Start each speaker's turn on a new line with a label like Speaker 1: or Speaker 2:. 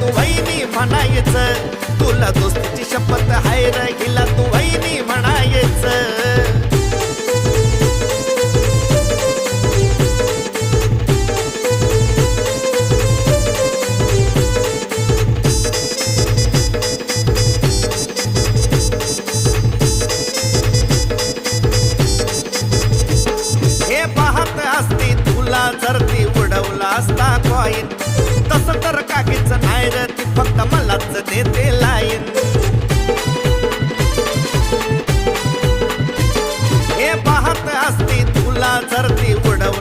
Speaker 1: तू वहिनी म्हणायचं, तुला दोस्तीची शपथ हाय र हिला तू वहिनी म्हणायचं. हे पाहत असती तुला जर ती उडवला असता कॉइन, तसं तर काकीच नाही रे ती फक्त मलाच देते लाईन.